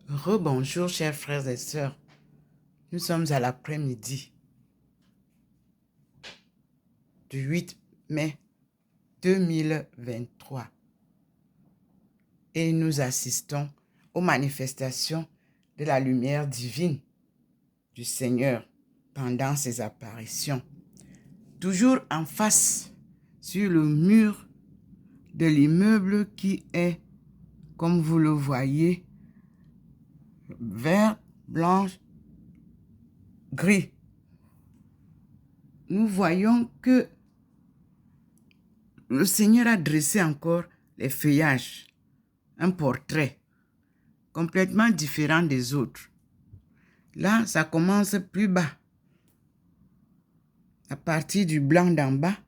Rebonjour, chers frères et sœurs. Nous sommes à l'après-midi du 8 mai 2023 et nous assistons aux manifestations de la lumière divine du Seigneur pendant ses apparitions. Toujours en face, sur le mur de l'immeuble qui est, comme vous le voyez, vert, blanc, gris. Nous voyons que le Seigneur a dressé encore les feuillages, un portrait complètement différent des autres. Là, ça commence plus bas. À partir du blanc d'en bas,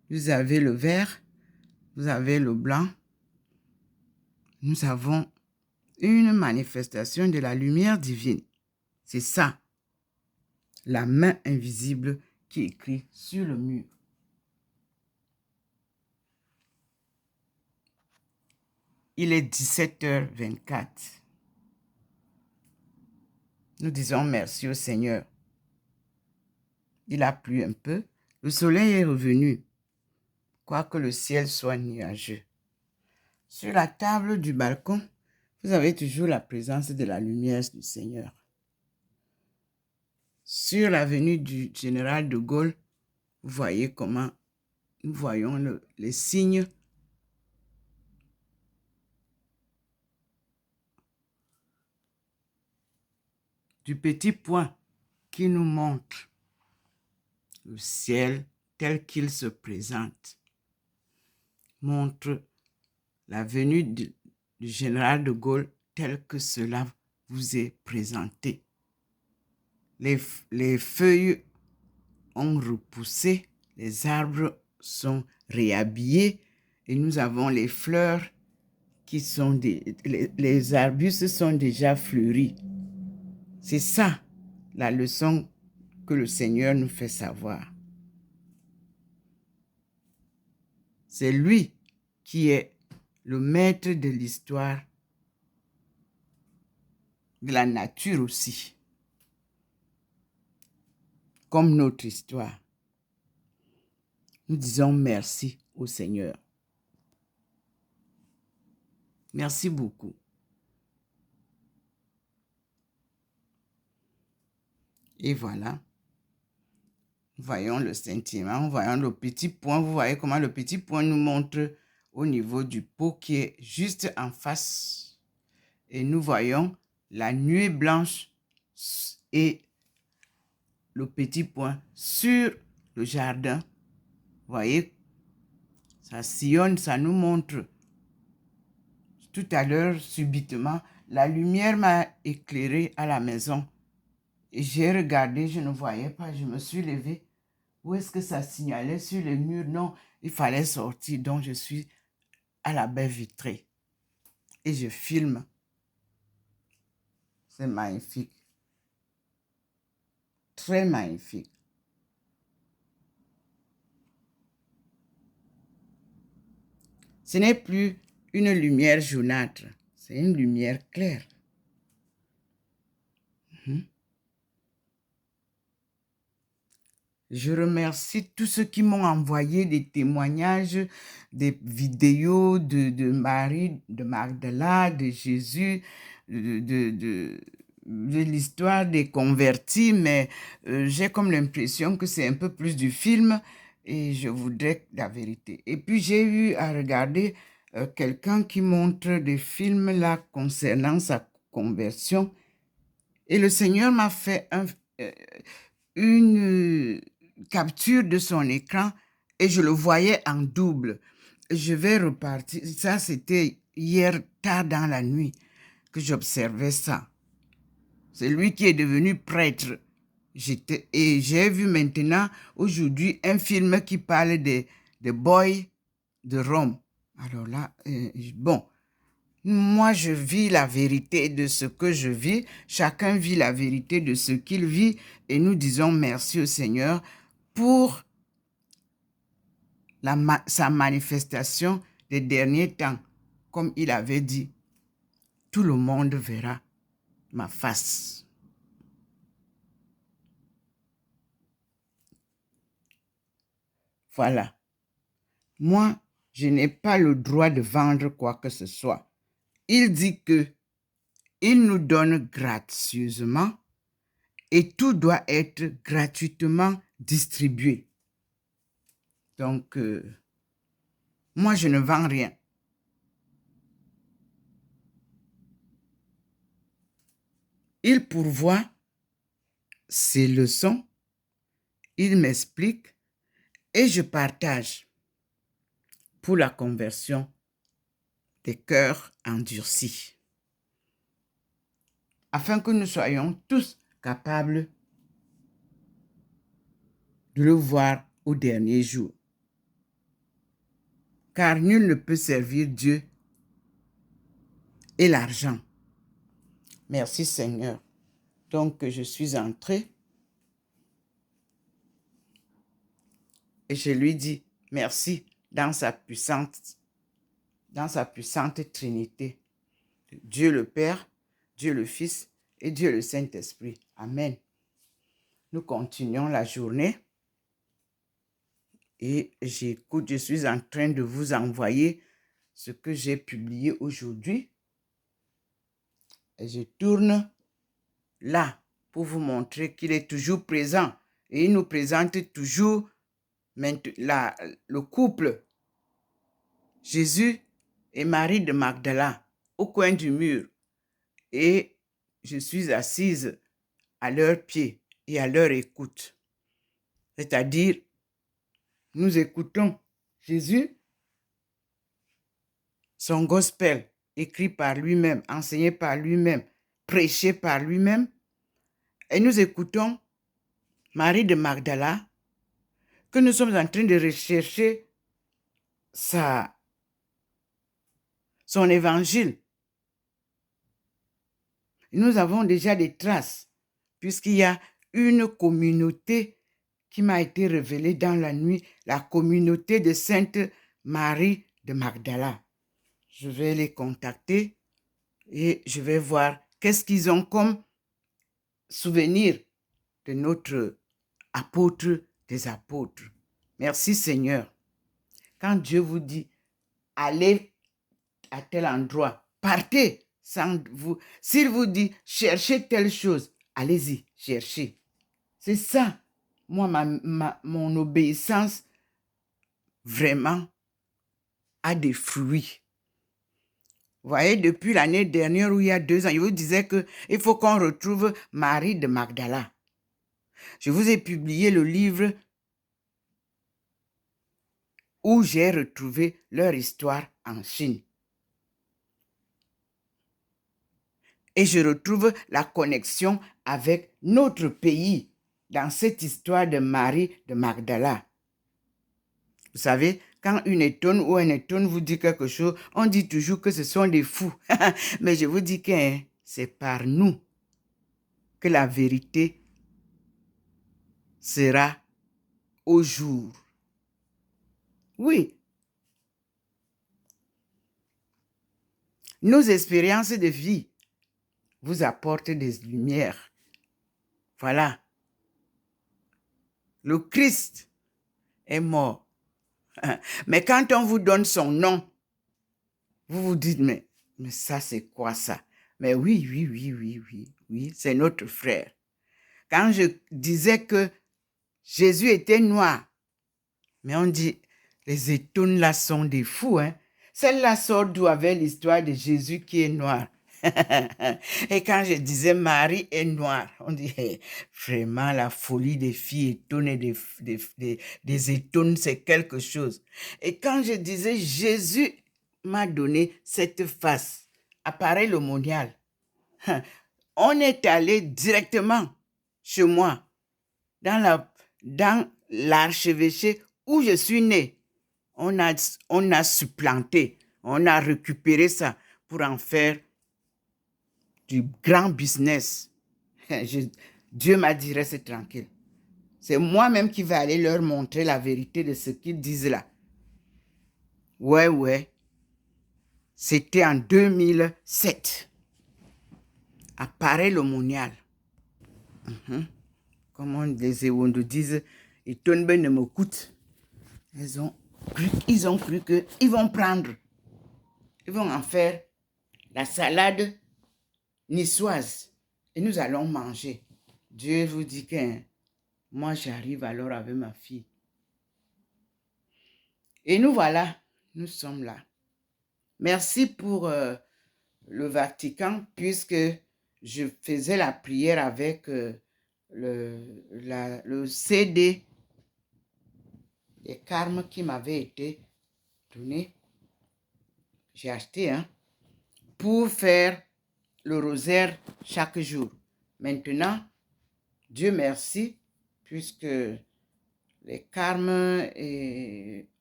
vous avez le vert, vous avez le blanc. Nous avons une manifestation de la lumière divine. C'est ça, la main invisible qui écrit sur le mur. Il est 17h24. Nous disons merci au Seigneur. Il a plu un peu. Le soleil est revenu, quoique le ciel soit nuageux. Sur la table du balcon, vous avez toujours la présence de la lumière du Seigneur. Sur l'avenue du Général de Gaulle, vous voyez comment nous voyons les signes du petit point qui nous montre le ciel tel qu'il se présente, montre la venue du Général de Gaulle tel que cela vous est présenté. Les feuilles ont repoussé, les arbres sont réhabillés et nous avons les fleurs qui sont les arbustes sont déjà fleuris. C'est ça la leçon que le Seigneur nous fait savoir. C'est lui qui est le maître de l'histoire, de la nature aussi, comme notre histoire. Nous disons merci au Seigneur. Merci beaucoup. Et voilà. Voyons le sentiment, voyons le petit point. Vous voyez comment le petit point nous montre au niveau du pot qui est juste en face. Et nous voyons la nuée blanche et le petit point sur le jardin. Vous voyez, ça sillonne, ça nous montre. Tout à l'heure, subitement, la lumière m'a éclairé à la maison. Et j'ai regardé, je ne voyais pas, je me suis levée. Où est-ce que ça signalait sur les murs? Non, il fallait sortir, donc je suis à la baie vitrée. Et je filme. C'est magnifique. Très magnifique. Ce n'est plus une lumière jaunâtre, c'est une lumière claire. Je remercie tous ceux qui m'ont envoyé des témoignages, des vidéos de Marie, de Magdala, de Jésus, de l'histoire des convertis, mais j'ai comme l'impression que c'est un peu plus du film et je voudrais la vérité. Et puis j'ai eu à regarder quelqu'un qui montre des films là concernant sa conversion et le Seigneur m'a fait une capture de son écran et je le voyais en double. Je vais repartir. Ça, c'était hier tard dans la nuit que j'observais ça. C'est lui qui est devenu prêtre. Et j'ai vu maintenant, aujourd'hui, un film qui parle des boys de Rome. Alors là, bon, moi, je vis la vérité de ce que je vis. Chacun vit la vérité de ce qu'il vit. Et nous disons merci au Seigneur pour sa manifestation des derniers temps. Comme il avait dit, tout le monde verra ma face. Voilà. Moi, je n'ai pas le droit de vendre quoi que ce soit. Il dit que il nous donne gracieusement et tout doit être gratuitement distribué. Donc, moi, je ne vends rien. Il pourvoit ses leçons, il m'explique et je partage pour la conversion des cœurs endurcis, afin que nous soyons tous capables de le voir au dernier jour. Car nul ne peut servir Dieu et l'argent. Merci Seigneur. Donc, je suis entrée et je lui dis merci dans sa puissante Trinité. Dieu le Père, Dieu le Fils et Dieu le Saint-Esprit. Amen. Nous continuons la journée et j'écoute, je suis en train de vous envoyer ce que j'ai publié aujourd'hui. Et je tourne là pour vous montrer qu'il est toujours présent. Et il nous présente toujours le couple Jésus et Marie de Magdala au coin du mur. Et je suis assise à leurs pieds et à leur écoute. C'est-à-dire, nous écoutons Jésus, son gospel, écrit par lui-même, enseigné par lui-même, prêché par lui-même. Et nous écoutons Marie de Magdala, que nous sommes en train de rechercher son évangile. Nous avons déjà des traces, puisqu'il y a une communauté qui m'a été révélée dans la nuit, la communauté de Sainte Marie de Magdala. Je vais les contacter et je vais voir qu'est-ce qu'ils ont comme souvenir de notre apôtre des apôtres. Merci Seigneur. Quand Dieu vous dit, allez à tel endroit, partez sans vous. S'il vous dit, cherchez telle chose, allez-y, cherchez. C'est ça, moi, mon obéissance, vraiment, a des fruits. Vous voyez, depuis l'année dernière ou il y a 2 ans, je vous disais qu'il faut qu'on retrouve Marie de Magdala. Je vous ai publié le livre où j'ai retrouvé leur histoire en Chine. Et je retrouve la connexion avec notre pays dans cette histoire de Marie de Magdala. Vous savez, quand une étonne ou un étonne vous dit quelque chose, on dit toujours que ce sont des fous. Mais je vous dis que c'est par nous que la vérité sera au jour. Oui. Nos expériences de vie vous apportent des lumières. Voilà. Le Christ est mort. Mais quand on vous donne son nom, vous vous dites, mais ça, c'est quoi ça? Mais oui, c'est notre frère. Quand je disais que Jésus était noir, mais on dit, les étonnes là sont des fous, hein? Celle-là sort d'où avec l'histoire de Jésus qui est noir. Et quand je disais Marie est noire, on dit hey, vraiment la folie des filles étonnes et des étonnes, c'est quelque chose. Et quand je disais Jésus m'a donné cette face, appareil le mondial, on est allé directement chez moi, dans l'archevêché où je suis né. On a supplanté, on a récupéré ça pour en faire du grand business. Dieu m'a dit, reste tranquille. C'est moi-même qui vais aller leur montrer la vérité de ce qu'ils disent là. Ouais. C'était en 2007. appareil monial. Comme les Ewondo disent, ils tournent ben ne me coûtent. Ils ont cru qu'ils vont prendre. Ils vont en faire la salade niçoise. Et nous allons manger. Dieu vous dit que moi j'arrive alors avec ma fille. Et nous voilà, nous sommes là. Merci pour le Vatican, puisque je faisais la prière avec le CD des carmes qui m'avait été donné. J'ai acheté, pour faire le rosaire chaque jour. Maintenant, Dieu merci, puisque les carmes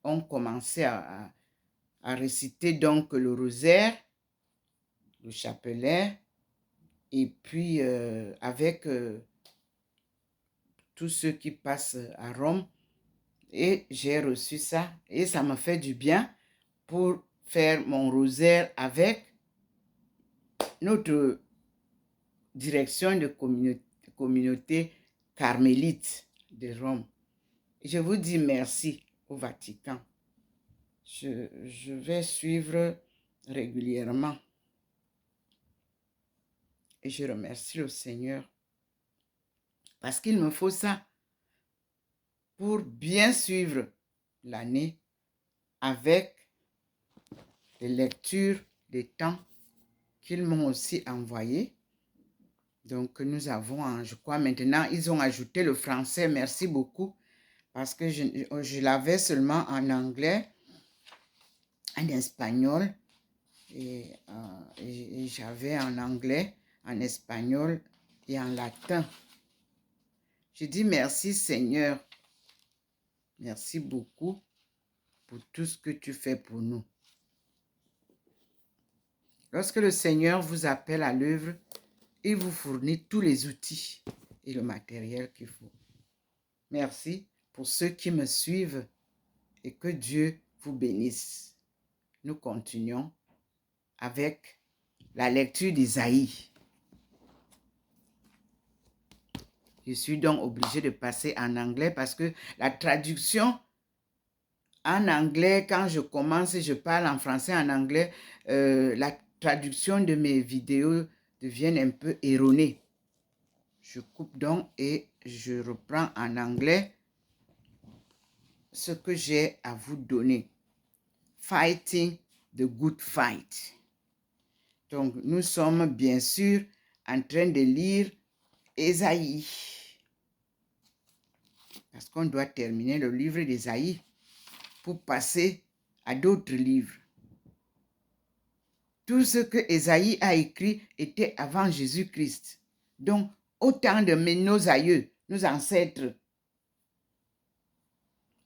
ont commencé à réciter donc le rosaire, le chapelet, et puis avec tous ceux qui passent à Rome. Et j'ai reçu ça, et ça me fait du bien pour faire mon rosaire avec notre direction de communauté carmélite de Rome. Je vous dis merci au Vatican. Je vais suivre régulièrement. Et je remercie le Seigneur parce qu'il me faut ça pour bien suivre l'année avec les lectures des temps qu'ils m'ont aussi envoyés. Donc, nous avons, je crois maintenant, ils ont ajouté le français. Merci beaucoup parce que je l'avais seulement en anglais, en espagnol et j'avais en anglais, en espagnol et en latin. Je dis merci Seigneur. Merci beaucoup pour tout ce que tu fais pour nous. Lorsque le Seigneur vous appelle à l'œuvre, il vous fournit tous les outils et le matériel qu'il faut. Merci pour ceux qui me suivent et que Dieu vous bénisse. Nous continuons avec la lecture d'Isaïe. Je suis donc obligée de passer en anglais parce que la traduction en anglais, quand je commence et je parle en français, en anglais, la traduction de mes vidéos devient un peu erronée. Je coupe donc et je reprends en anglais ce que j'ai à vous donner. Fighting the good fight. Donc, nous sommes bien sûr en train de lire Ésaïe. Parce qu'on doit terminer le livre d'Ésaïe pour passer à d'autres livres. Tout ce que Ésaïe a écrit était avant Jésus-Christ. Donc, autant de nos aïeux, nos ancêtres,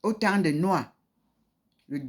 autant de Noix, le